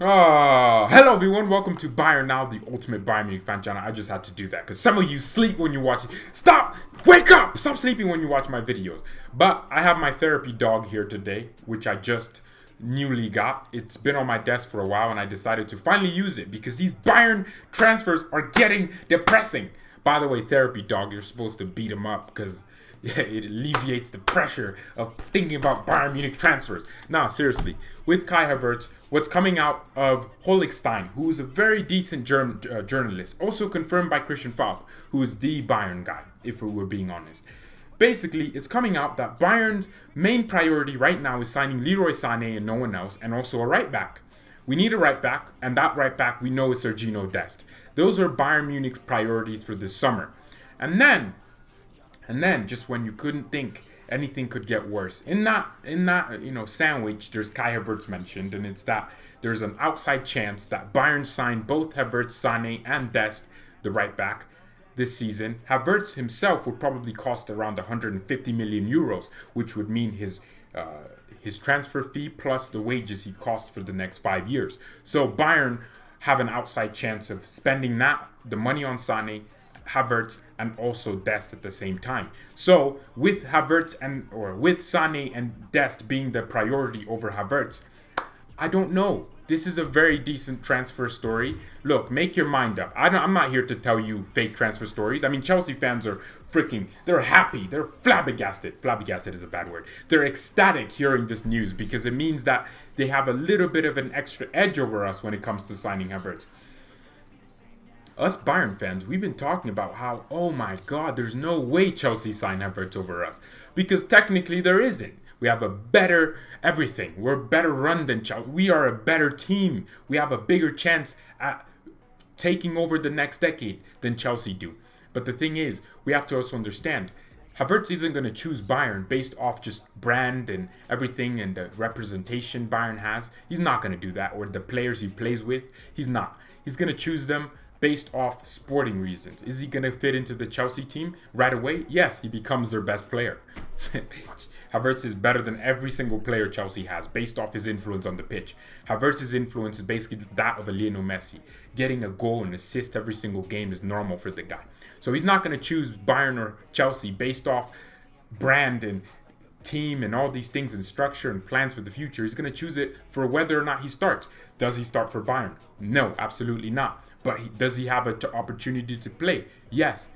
Hello everyone, welcome to BayernNow, the ultimate Bayern Munich fan channel. I just had to do that because some of you sleep when you watch it. Stop! Wake up! Stop sleeping when you watch my videos. But I have my therapy dog here today, which I just newly got. It's been on my desk for a while and I decided to finally use it because these Bayern transfers are getting depressing. By the way, therapy dog, you're supposed to beat him up because it alleviates the pressure of thinking about Bayern Munich transfers. Now, seriously, with Kai Havertz, what's coming out of Hollichstein, who is a very decent journalist, also confirmed by Christian Falk, who is the Bayern guy, if we're being honest. Basically, it's coming out that Bayern's main priority right now is signing Leroy Sané and no one else, and also a right back. We need a right back, and that right back we know is Sergino Dest. Those are Bayern Munich's priorities for this summer. And then, just when you couldn't think anything could get worse, in that sandwich, there's Kai Havertz mentioned, and it's that there's an outside chance that Bayern sign both Havertz, Sané, and Dest, the right back, this season. Havertz himself would probably cost around 150 million euros, which would mean his transfer fee plus the wages he cost for the next 5 years. So Bayern have an outside chance of spending the money on Sané, Havertz, and also Dest at the same time. So with Havertz with Sané and Dest being the priority over Havertz, I don't know. This is a very decent transfer story. Look, make your mind up. I'm not here to tell you fake transfer stories. I mean, Chelsea fans are they're happy. They're flabbergasted. Flabbergasted is a bad word. They're ecstatic hearing this news because it means that they have a little bit of an extra edge over us when it comes to signing Havertz. Us Bayern fans, we've been talking about how, oh my God, there's no way Chelsea signed Havertz over us. Because technically there isn't. We have a better everything. We're a better run than Chelsea. We are a better team. We have a bigger chance at taking over the next decade than Chelsea do. But the thing is, we have to also understand, Havertz isn't going to choose Bayern based off just brand and everything and the representation Bayern has. He's not going to do that. Or the players he plays with. He's not. He's going to choose them based off sporting reasons. Is he going to fit into the Chelsea team right away? Yes, he becomes their best player. Havertz is better than every single player Chelsea has based off his influence on the pitch. Havertz's influence is basically that of a Lionel Messi. Getting a goal and assist every single game is normal for the guy. So he's not going to choose Bayern or Chelsea based off brand and team and all these things and structure and plans for the future. He's going to choose it for whether or not he starts. Does he start for Bayern? No, absolutely not. But does he have an opportunity to play? Yes.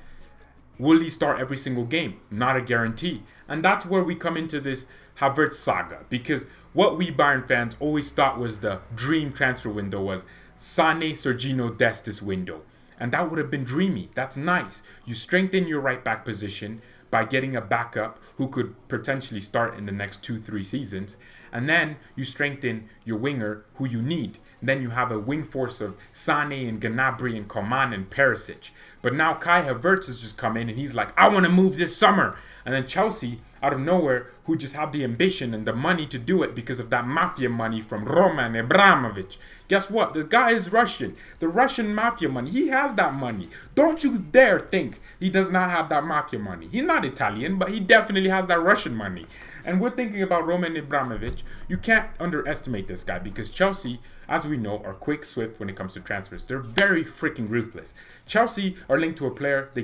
Will he start every single game? Not a guarantee. And that's where we come into this Havertz saga. Because what we Bayern fans always thought was the dream transfer window was Sané, Sergino Dest this window. And that would have been dreamy. That's nice. You strengthen your right back position by getting a backup who could potentially start in the next 2-3 seasons. And then you strengthen your winger who you need. And then you have a wing force of Sané and Gnabry and Coman and Perisic. But now Kai Havertz has just come in and he's like, I want to move this summer. And then Chelsea, out of nowhere, who just have the ambition and the money to do it because of that mafia money from Roman Abramovich. Guess what? The guy is Russian. The Russian mafia money. He has that money. Don't you dare think he does not have that mafia money. He's not Italian, but he definitely has that Russian money. And we're thinking about Roman Abramovich. You can't underestimate this guy because Chelsea, as we know, are quick, swift when it comes to transfers. They're very freaking ruthless. Chelsea are linked to a player, they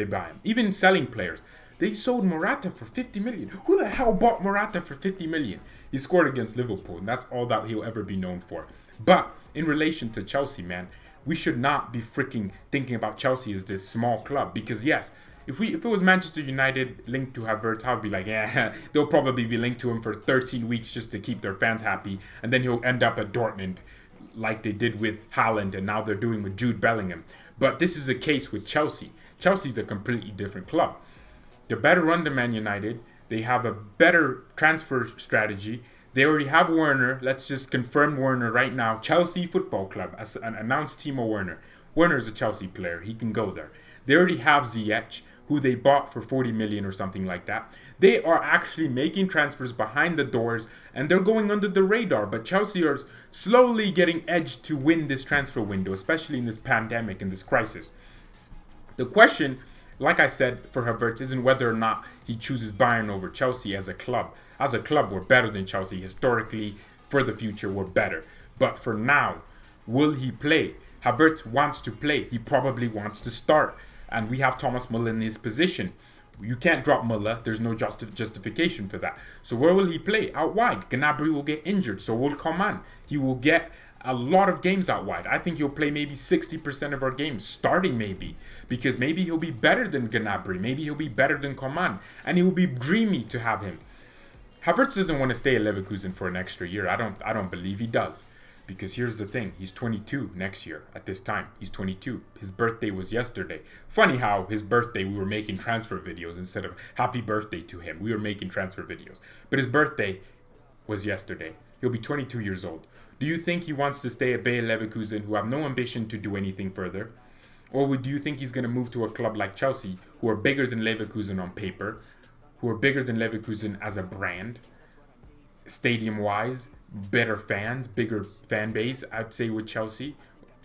buy him. Even selling players. They sold Morata for 50 million. Who the hell bought Morata for 50 million? He scored against Liverpool, and that's all that he'll ever be known for. But in relation to Chelsea, man, we should not be freaking thinking about Chelsea as this small club. Because yes, if it was Manchester United linked to Havertz, I'd be like, yeah, they'll probably be linked to him for 13 weeks just to keep their fans happy. And then he'll end up at Dortmund like they did with Haaland and now they're doing with Jude Bellingham. But this is a case with Chelsea. Chelsea's a completely different club. They're better run than Man United. They have a better transfer strategy. They already have Werner. Let's just confirm Werner right now. Chelsea Football Club, as an announced team of Werner. Werner's a Chelsea player. He can go there. They already have Ziyech, who they bought for 40 million or something like that. They are actually making transfers behind the doors and they're going under the radar. But Chelsea are slowly getting edged to win this transfer window, especially in this pandemic and this crisis. The question, like I said, for Havertz isn't whether or not he chooses Bayern over Chelsea as a club. As a club, we're better than Chelsea. Historically, for the future, we're better. But for now, will he play? Havertz wants to play. He probably wants to start. And we have Thomas Müller in his position. You can't drop Müller. There's no justification for that. So where will he play? Out wide. Gnabry will get injured. So will Coman. He will get a lot of games out wide. I think he'll play maybe 60% of our games, starting maybe. Because maybe he'll be better than Gnabry. Maybe he'll be better than Coman. And it will be dreamy to have him. Havertz doesn't want to stay at Leverkusen for an extra year. I don't believe he does. Because here's the thing, he's 22 next year at this time. He's 22. His birthday was yesterday. Funny how his birthday we were making transfer videos instead of happy birthday to him. We were making transfer videos. But his birthday was yesterday. He'll be 22 years old. Do you think he wants to stay at Bayer Leverkusen, who have no ambition to do anything further? Or do you think he's going to move to a club like Chelsea, who are bigger than Leverkusen on paper, who are bigger than Leverkusen as a brand, stadium-wise, better fans, bigger fan base, I'd say, with Chelsea?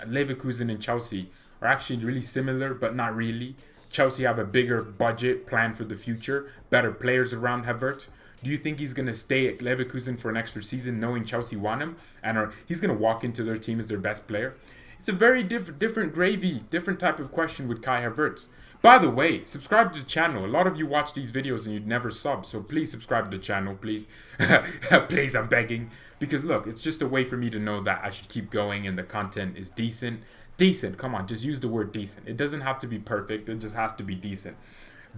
Leverkusen and Chelsea are actually really similar, but not really. Chelsea have a bigger budget plan for the future, better players around Havertz. Do you think he's going to stay at Leverkusen for an extra season knowing Chelsea want him? And he's going to walk into their team as their best player? It's a very different gravy, different type of question with Kai Havertz. By the way, subscribe to the channel. A lot of you watch these videos and you'd never sub, so please subscribe to the channel, please. Please, I'm begging. Because look, it's just a way for me to know that I should keep going and the content is decent. Decent, come on, just use the word decent. It doesn't have to be perfect, it just has to be decent.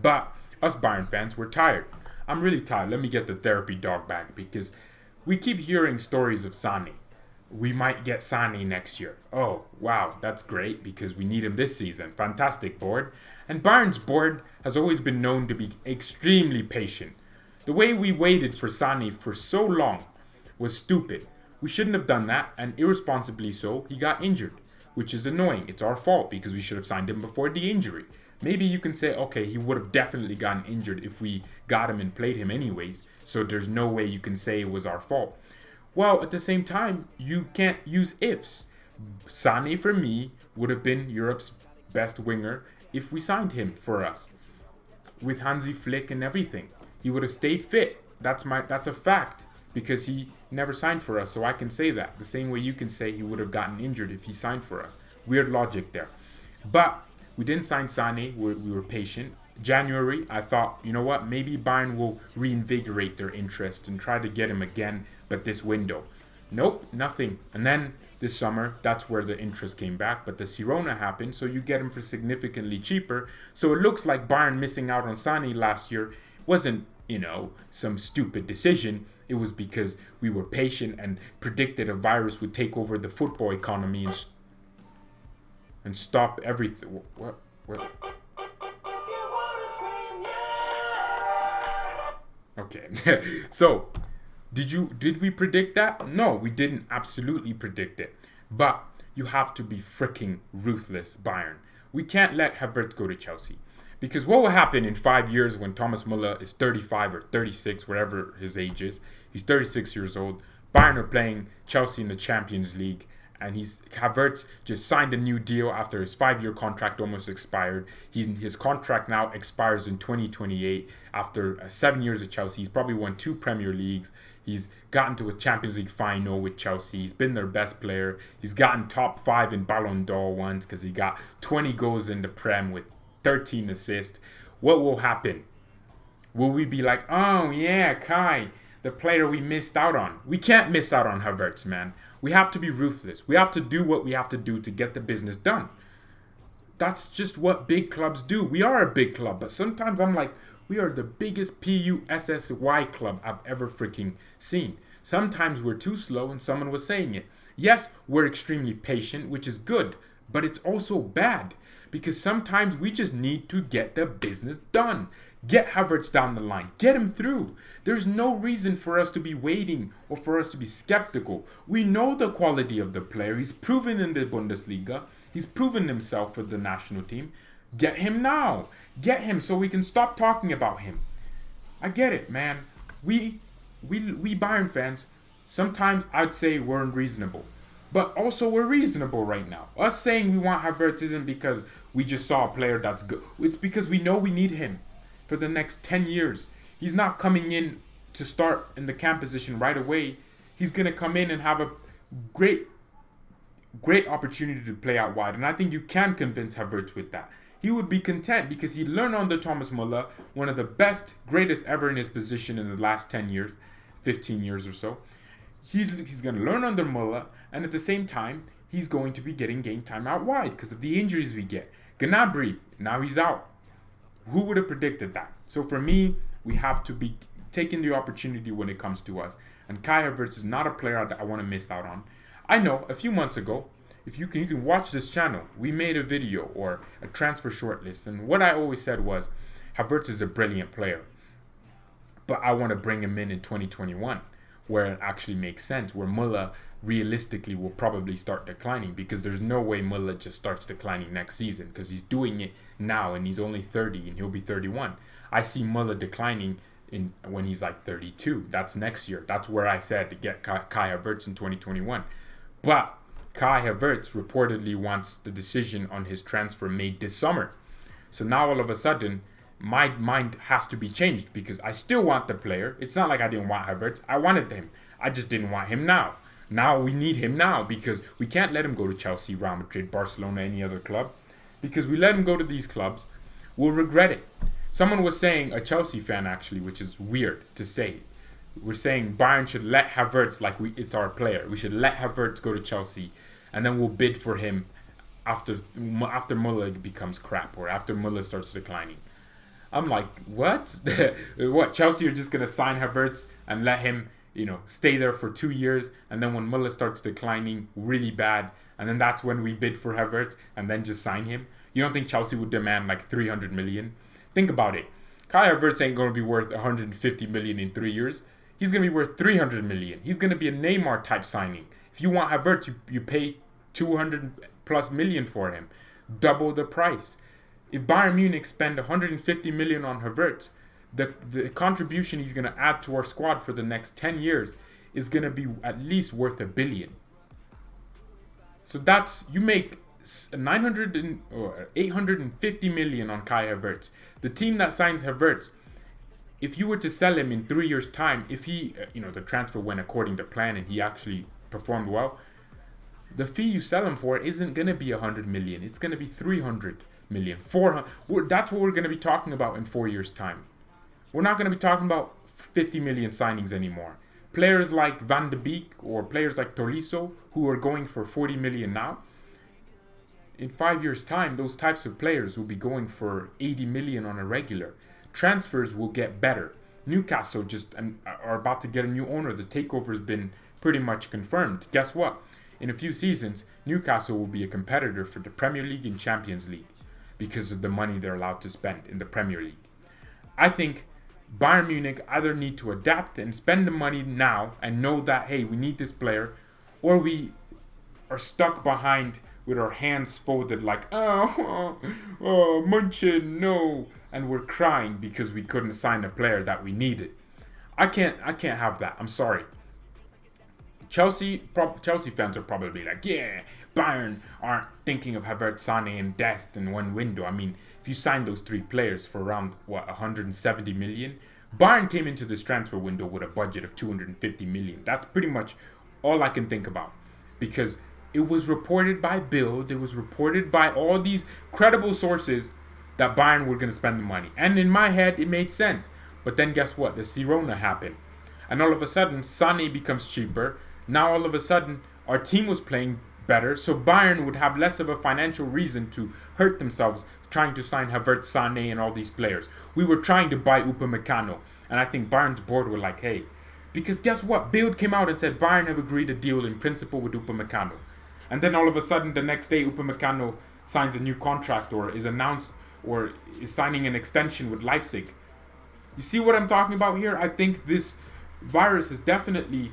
But us Bayern fans, we're tired. I'm really tired. Let me get the therapy dog back because we keep hearing stories of Sané. We might get Sané next year. Oh, wow, that's great because we need him this season. Fantastic board. And Bayern's board has always been known to be extremely patient. The way we waited for Sané for so long was stupid. We shouldn't have done that, and irresponsibly so, he got injured, which is annoying. It's our fault because we should have signed him before the injury. Maybe you can say, okay, he would have definitely gotten injured if we got him and played him anyways, so there's no way you can say it was our fault. Well, at the same time, you can't use ifs. Sané, for me, would have been Europe's best winger if we signed him for us. With Hansi Flick and everything. He would have stayed fit. That's a fact. Because he never signed for us, so I can say that. The same way you can say he would have gotten injured if he signed for us. Weird logic there. But we didn't sign Sané. We were patient. January, I thought, you know what? Maybe Bayern will reinvigorate their interest and try to get him again, but this window. Nope, nothing. And then this summer, that's where the interest came back. But the Sirona happened, so you get him for significantly cheaper. So it looks like Bayern missing out on Sané last year wasn't, some stupid decision. It was because we were patient and predicted a virus would take over the football economy and stop everything. What? Okay. So, did we predict that? No, we didn't absolutely predict it. But you have to be freaking ruthless, Bayern. We can't let Havertz go to Chelsea. Because what will happen in 5 years when Thomas Müller is 35 or 36, whatever his age is? He's 36 years old. Bayern are playing Chelsea in the Champions League. And Havertz just signed a new deal after his 5-year contract almost expired. His contract now expires in 2028. After 7 years at Chelsea, he's probably won 2 Premier Leagues. He's gotten to a Champions League final with Chelsea. He's been their best player. He's gotten top 5 in Ballon d'Or once because he got 20 goals in the Prem with 13 assists. What will happen? Will we be like, oh yeah, Kai, the player we missed out on? We can't miss out on Havertz, man. We have to be ruthless. We have to do what we have to do to get the business done. That's just what big clubs do. We are a big club, but sometimes I'm like, we are the biggest PUSSY club I've ever freaking seen. Sometimes we're too slow, and someone was saying it. Yes, we're extremely patient, which is good, but it's also bad. Because sometimes we just need to get the business done. Get Havertz down the line. Get him through. There's no reason for us to be waiting or for us to be skeptical. We know the quality of the player. He's proven in the Bundesliga. He's proven himself for the national team. Get him now. Get him so we can stop talking about him. I get it, man. We Bayern fans, sometimes I'd say we're unreasonable. But also we're reasonable right now. Us saying we want Havertz isn't because we just saw a player that's good. It's because we know we need him for the next 10 years. He's not coming in to start in the camp position right away. He's going to come in and have Great, great opportunity to play out wide, and I think you can convince Havertz with that. He would be content because he learned under Thomas Muller, one of the best, greatest ever in his position in the last 10 years, 15 years or so. He's going to learn under Muller, and at the same time, he's going to be getting game time out wide because of the injuries we get. Gnabry, now he's out. Who would have predicted that? So for me, we have to be taking the opportunity when it comes to us. And Kai Havertz is not a player that I want to miss out on. I know a few months ago, if you can watch this channel, we made a video or a transfer shortlist, and what I always said was, Havertz is a brilliant player, but I want to bring him in 2021, where it actually makes sense, where Muller realistically will probably start declining, because there's no way Muller just starts declining next season, because he's doing it now and he's only 30 and he'll be 31. I see Muller declining when he's like 32. That's next year. That's where I said to get Kai Havertz in 2021. But Kai Havertz reportedly wants the decision on his transfer made this summer. So now all of a sudden, my mind has to be changed, because I still want the player. It's not like I didn't want Havertz. I wanted him. I just didn't want him now. Now we need him now, because we can't let him go to Chelsea, Real Madrid, Barcelona, any other club. Because we let him go to these clubs, we'll regret it. Someone was saying, a Chelsea fan actually, which is weird to say, we're saying Bayern should let Havertz, like it's our player. We should let Havertz go to Chelsea, and then we'll bid for him after Muller becomes crap, or after Muller starts declining. I'm like, what? What? Chelsea are just gonna sign Havertz and let him, stay there for 2 years, and then when Muller starts declining really bad, and then that's when we bid for Havertz and then just sign him? You don't think Chelsea would demand like 300 million? Think about it. Kai Havertz ain't gonna be worth 150 million in 3 years. He's going to be worth 300 million. He's going to be a Neymar type signing. If you want Havertz, you pay 200 plus million for him. Double the price. If Bayern Munich spend 150 million on Havertz, the contribution he's going to add to our squad for the next 10 years is going to be at least worth $1 billion. So you make 850 million on Kai Havertz. The team that signs Havertz, if you were to sell him in 3 years' time, if he, the transfer went according to plan and he actually performed well, the fee you sell him for isn't going to be 100 million. It's going to be 300 million, 400. That's what we're going to be talking about in 4 years' time. We're not going to be talking about 50 million signings anymore. Players like Van de Beek or players like Tolisso, who are going for 40 million now, in 5 years' time, those types of players will be going for 80 million on a regular. Transfers will get better. Newcastle are about to get a new owner. The takeover has been pretty much confirmed. Guess what? In a few seasons, Newcastle will be a competitor for the Premier League and Champions League because of the money they're allowed to spend in the Premier League. I think Bayern Munich either need to adapt and spend the money now and know that, hey, we need this player, or we are stuck behind with our hands folded like, Munchen, no. And we're crying because we couldn't sign a player that we needed. I can't have that. I'm sorry. Chelsea fans are probably like, yeah, Bayern aren't thinking of Havertz, Sané, and Dest in one window. I mean, if you sign those three players for around 170 million, Bayern came into this transfer window with a budget of 250 million. That's pretty much all I can think about, because it was reported by Bild, it was reported by all these credible sources that Bayern were going to spend the money. And in my head, it made sense. But then guess what? The Sirona happened. And all of a sudden, Sané becomes cheaper. Now all of a sudden, our team was playing better. So Bayern would have less of a financial reason to hurt themselves trying to sign Havertz, Sané, and all these players. We were trying to buy Upamecano. And I think Bayern's board were like, hey. Because guess what? Bild came out and said Bayern have agreed a deal in principle with Upamecano. And then all of a sudden, the next day, Upamecano signs a new contract or is announced or is signing an extension with Leipzig. You see what I'm talking about here? I think this virus has definitely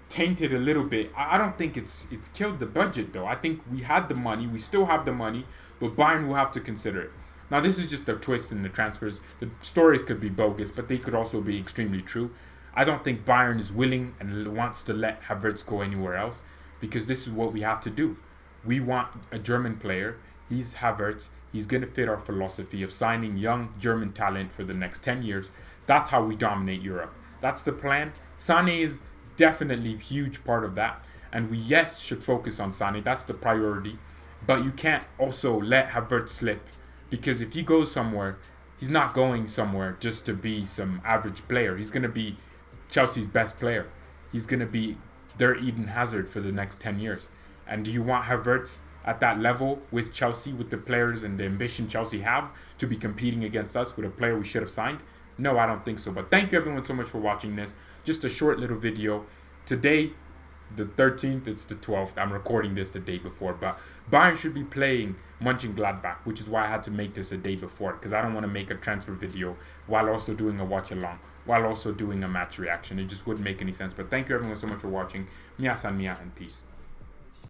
tainted a little bit. I don't think it's killed the budget, though. I think we had the money. We still have the money, but Bayern will have to consider it. Now, this is just a twist in the transfers. The stories could be bogus, but they could also be extremely true. I don't think Bayern is willing and wants to let Havertz go anywhere else, because this is what we have to do. We want a German player. He's Havertz. He's going to fit our philosophy of signing young German talent for the next 10 years. That's how we dominate Europe. That's the plan. Sané is definitely a huge part of that. And we, yes, should focus on Sané. That's the priority. But you can't also let Havertz slip. Because if he goes somewhere, he's not going somewhere just to be some average player. He's going to be Chelsea's best player. He's going to be their Eden Hazard for the next 10 years. And do you want Havertz at that level with Chelsea, with the players and the ambition Chelsea have to be competing against us with a player we should have signed? No, I don't think so. But thank you everyone so much for watching this. Just a short little video. Today, the 13th, it's the 12th. I'm recording this the day before. But Bayern should be playing Mönchengladbach, which is why I had to make this a day before. Because I don't want to make a transfer video while also doing a watch along, while also doing a match reaction. It just wouldn't make any sense. But thank you everyone so much for watching. Mia san mia and peace.